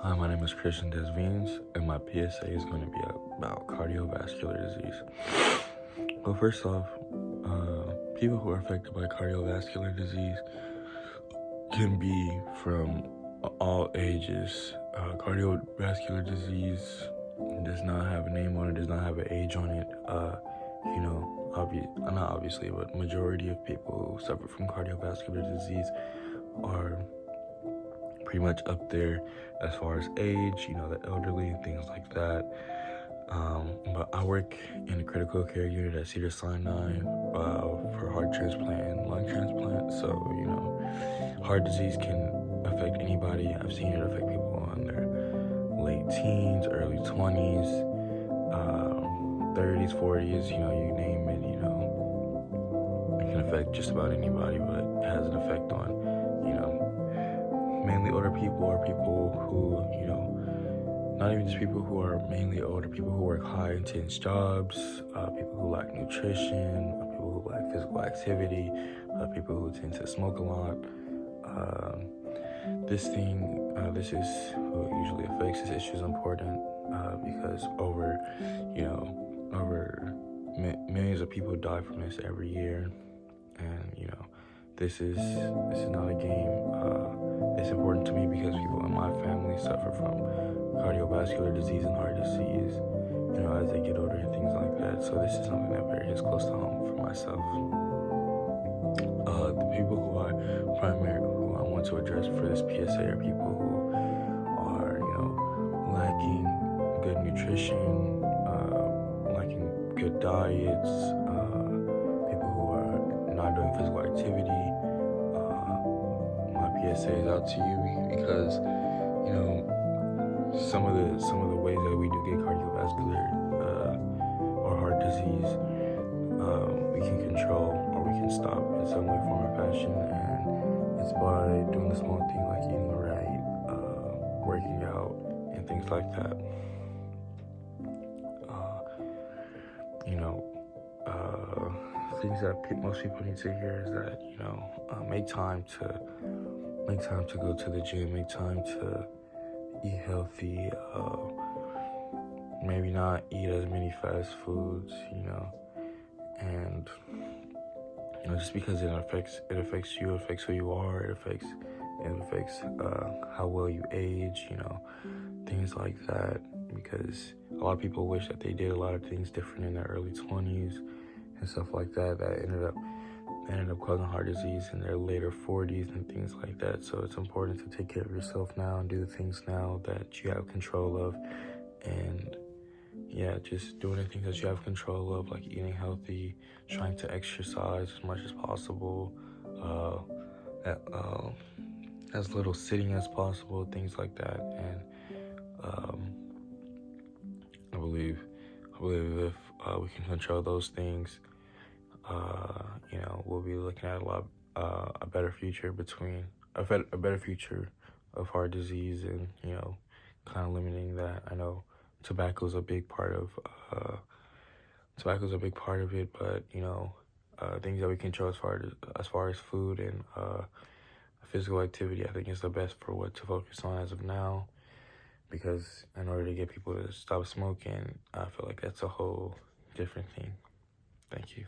Hi, my name is Christian Desvines, and my PSA is going to be about cardiovascular disease. Well, first off, people who are affected by cardiovascular disease can be from all ages. Cardiovascular disease does not have a name on it, does not have an age on it. Not obviously, but majority of people who suffer from cardiovascular disease are pretty much up there as far as age, the elderly and things like that. But I work in a critical care unit at Cedars-Sinai for heart transplant and lung transplant. So, heart disease can affect anybody. I've seen it affect people in their late teens, early 20s, 30s, 40s, you name it, it can affect just about anybody, but it has an effect on, mainly older people or people who, not even just people who are mainly older, people who work high intense jobs, people who lack nutrition, people who lack physical activity, people who tend to smoke a lot. This is who it usually affects. This issue is important because over millions of people die from this every year, and this is not a game. It's important to me because people in my family suffer from cardiovascular disease and heart disease, as they get older and things like that. So this is something that very is close to home for myself. The people who I want to address for this PSA are people who are, lacking good nutrition, lacking good diets, people who are not doing physical activity. My PSA is out to you because, some of the ways that we do get cardiovascular or heart disease, we can control or we can stop in some way, form, or fashion, and it's by doing the small thing like eating right, working out, and things like that. Things that most people need to hear is that make time to go to the gym, make time to eat healthy, maybe not eat as many fast foods, and just because it affects you, it affects who you are, it affects how well you age, things like that, because a lot of people wish that they did a lot of things different in their early 20s and stuff like that ended up causing heart disease in their later 40s and things like that. So it's important to take care of yourself now and do the things now that you have control of, and just doing the things that you have control of, like eating healthy, trying to exercise as much as possible, as little sitting as possible, things like that. And I believe if we can control those things, we'll be looking at a better future a better future of heart disease, and kind of limiting that. I know tobacco's a big part of it, but things that we control as far as food and physical activity, I think is the best for what to focus on as of now, because in order to get people to stop smoking, I feel like that's a whole different thing. Thank you.